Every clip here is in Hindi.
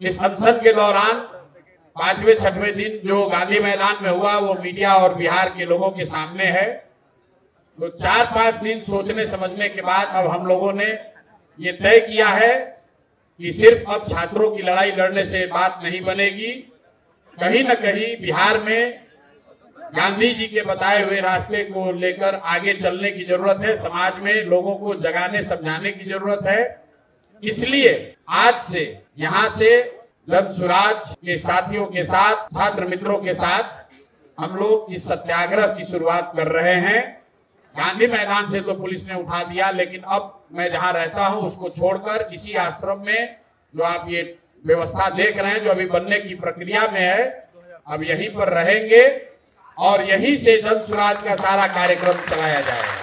इस अनशन के दौरान 5वें 6वें दिन जो गांधी मैदान में हुआ वो मीडिया और बिहार के लोगों के सामने है। तो 4-5 दिन सोचने समझने के बाद अब हम लोगों ने ये तय किया है कि सिर्फ अब छात्रों की लड़ाई लड़ने से बात नहीं बनेगी। कहीं न कहीं बिहार में गांधी जी के बताए हुए रास्ते को लेकर आगे चलने की जरूरत है। समाज में लोगों को जगाने समझाने की जरूरत है। इसलिए आज से यहाँ से जन सुराज के साथियों के साथ, छात्र मित्रों के साथ हम लोग इस सत्याग्रह की शुरुआत कर रहे हैं। गांधी मैदान से तो पुलिस ने उठा दिया, लेकिन अब मैं जहाँ रहता हूँ उसको छोड़कर इसी आश्रम में जो आप ये व्यवस्था देख रहे हैं, जो अभी बनने की प्रक्रिया में है, अब यहीं पर रहेंगे और यहीं से जन सुराज का सारा कार्यक्रम चलाया जाएगा।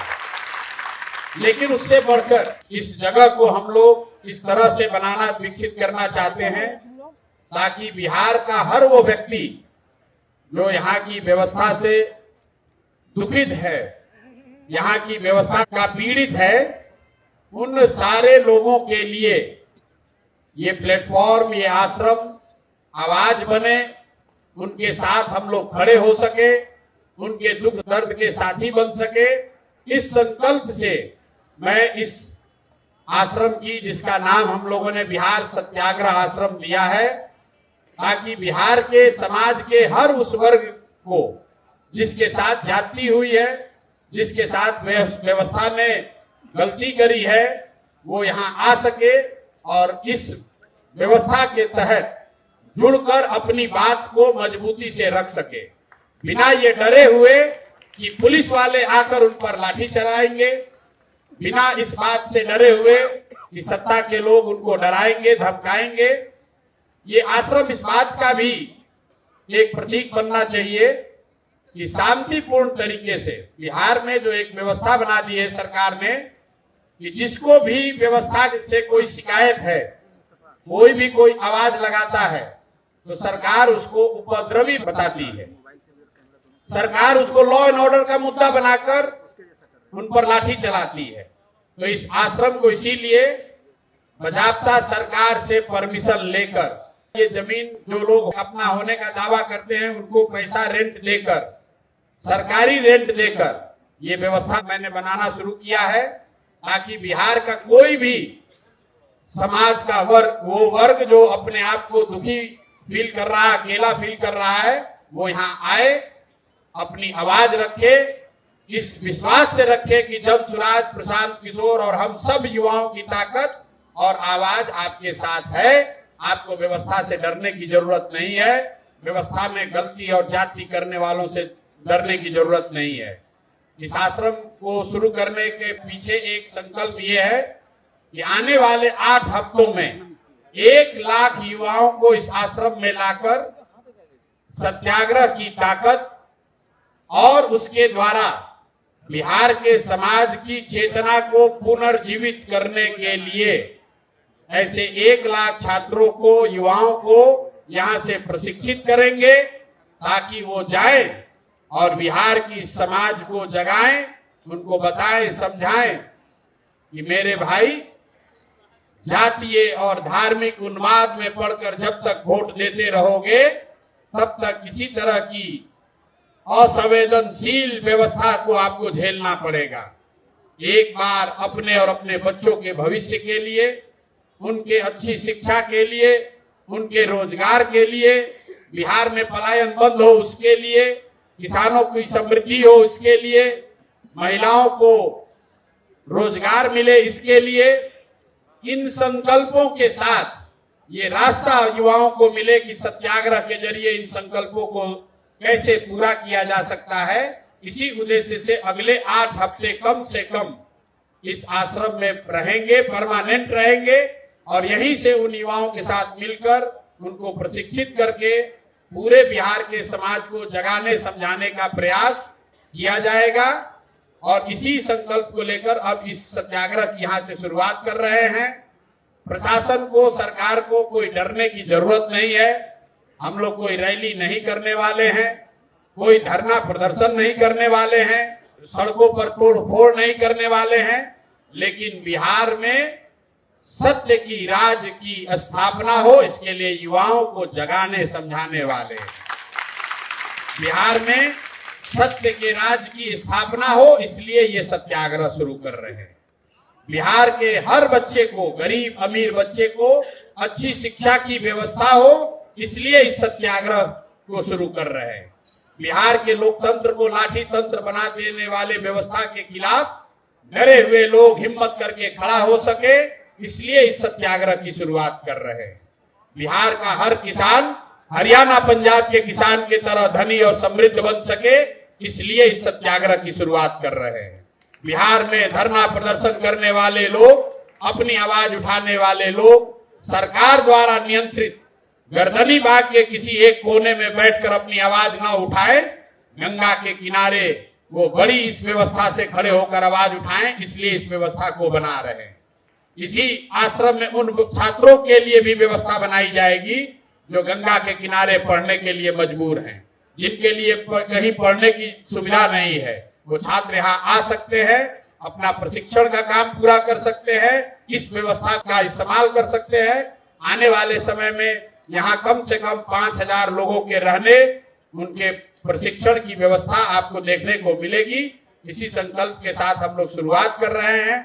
लेकिन उससे बढ़कर इस जगह को हम लोग इस तरह से बनाना, विकसित करना चाहते हैं ताकि बिहार का हर वो व्यक्ति जो यहाँ की व्यवस्था से दुखित है, यहाँ की व्यवस्था का पीड़ित है, उन सारे लोगों के लिए ये प्लेटफॉर्म, ये आश्रम आवाज बने, उनके साथ हम लोग खड़े हो सके, उनके दुख दर्द के साथी बन सके। इस संकल्प से मैं इस आश्रम की, जिसका नाम हम लोगों ने बिहार सत्याग्रह आश्रम दिया है, ताकि बिहार के समाज के हर उस वर्ग को जिसके साथ जाति हुई है, जिसके साथ व्यवस्था ने गलती करी है, वो यहाँ आ सके और इस व्यवस्था के तहत जुड़कर अपनी बात को मजबूती से रख सके, बिना ये डरे हुए कि पुलिस वाले आकर उन पर लाठी चलाएंगे, बिना इस बात से डरे हुए कि सत्ता के लोग उनको डराएंगे, धमकाएंगे। ये आश्रम इस बात का भी एक प्रतीक बनना चाहिए कि शांतिपूर्ण तरीके से बिहार में जो एक व्यवस्था बना दी है सरकार ने, कि जिसको भी व्यवस्था से कोई शिकायत है, कोई भी कोई आवाज लगाता है, तो सरकार उसको उपद्रवी बताती है। सरकार उसको लॉ एंड ऑर्डर का मुद्दा बनाकर उन पर लाठी चलाती है। तो इस आश्रम को इसीलिए बाकायदा सरकार से परमिशन लेकर, ये जमीन जो लोग अपना होने का दावा करते हैं उनको पैसा रेंट देकर, सरकारी रेंट देकर ये व्यवस्था मैंने बनाना शुरू किया है, ताकि बिहार का कोई भी समाज का वर्ग, वो वर्ग जो अपने आप को दुखी फील कर रहा है, अकेला फील कर रहा है, वो यहाँ आए, अपनी आवाज रखे, इस विश्वास से रखे कि जन सुराज, प्रशांत किशोर और हम सब युवाओं की ताकत और आवाज आपके साथ है। आपको व्यवस्था से डरने की जरूरत नहीं है, व्यवस्था में गलती और जाति करने वालों से डरने की जरूरत नहीं है। इस आश्रम को शुरू करने के पीछे एक संकल्प ये है कि आने वाले 8 हफ्तों में 1 लाख युवाओं को इस आश्रम में लाकर सत्याग्रह की ताकत और उसके द्वारा बिहार के समाज की चेतना को पुनर्जीवित करने के लिए ऐसे 1 लाख छात्रों को, युवाओं को यहाँ से प्रशिक्षित करेंगे, ताकि वो जाए और बिहार की समाज को जगाएं, उनको बताएं, समझाएं कि मेरे भाई, जातीय और धार्मिक उन्माद में पड़कर जब तक वोट देते रहोगे, तब तक किसी तरह की असंवेदनशील व्यवस्था को आपको झेलना पड़ेगा। एक बार अपने और अपने बच्चों के भविष्य के लिए, उनके अच्छी शिक्षा के लिए, उनके रोजगार के लिए, बिहार में पलायन बंद हो उसके लिए, किसानों की समृद्धि हो इसके लिए, महिलाओं को रोजगार मिले इसके लिए, इन संकल्पों के साथ ये रास्ता युवाओं को मिले कि सत्याग्रह के जरिए इन संकल्पों को कैसे पूरा किया जा सकता है। इसी उद्देश्य से अगले 8 हफ्ते कम से कम इस आश्रम में रहेंगे, परमानेंट रहेंगे और यहीं से उन युवाओं के साथ मिलकर उनको प्रशिक्षित करके पूरे बिहार के समाज को जगाने समझाने का प्रयास किया जाएगा। और इसी संकल्प को लेकर अब इस सत्याग्रह की यहाँ से शुरुआत कर रहे हैं। प्रशासन को, सरकार को कोई डरने की जरूरत नहीं है। हम लोग कोई रैली नहीं करने वाले हैं, कोई धरना प्रदर्शन नहीं करने वाले हैं, सड़कों पर तोड़ फोड़ नहीं करने वाले हैं, लेकिन बिहार में सत्य की राज की स्थापना हो, इसके लिए युवाओं को जगाने समझाने वाले। बिहार में सत्य के राज की स्थापना हो, इसलिए ये सत्याग्रह शुरू कर रहे हैं। बिहार के हर बच्चे को, गरीब अमीर बच्चे को अच्छी शिक्षा की व्यवस्था हो, इसलिए इस सत्याग्रह को शुरू कर रहे हैं। बिहार के लोकतंत्र को लाठी तंत्र बना देने वाले व्यवस्था के खिलाफ डरे हुए लोग हिम्मत करके खड़ा हो सके, इसलिए इस सत्याग्रह की शुरुआत कर रहे हैं। बिहार का हर किसान हरियाणा पंजाब के किसान की तरह धनी और समृद्ध बन सके, इसलिए इस सत्याग्रह की शुरुआत कर रहे हैं। बिहार में धरना प्रदर्शन करने वाले लोग, अपनी आवाज उठाने वाले लोग सरकार द्वारा नियंत्रित गर्दनी बाग के किसी एक कोने में बैठकर अपनी आवाज न उठाए, गंगा के किनारे वो बड़ी इस व्यवस्था से खड़े होकर आवाज उठाएं, इसलिए इस व्यवस्था को बना रहे हैं। इसी आश्रम में उन छात्रों के लिए भी व्यवस्था बनाई जाएगी जो गंगा के किनारे पढ़ने के लिए मजबूर हैं, जिनके लिए कहीं पढ़ने की सुविधा नहीं है। वो छात्र यहाँ आ सकते हैं, अपना प्रशिक्षण का काम पूरा कर सकते हैं, इस व्यवस्था का इस्तेमाल कर सकते हैं। आने वाले समय में यहाँ कम से कम 5000 लोगों के रहने, उनके प्रशिक्षण की व्यवस्था आपको देखने को मिलेगी। इसी संकल्प के साथ हम लोग शुरुआत कर रहे हैं।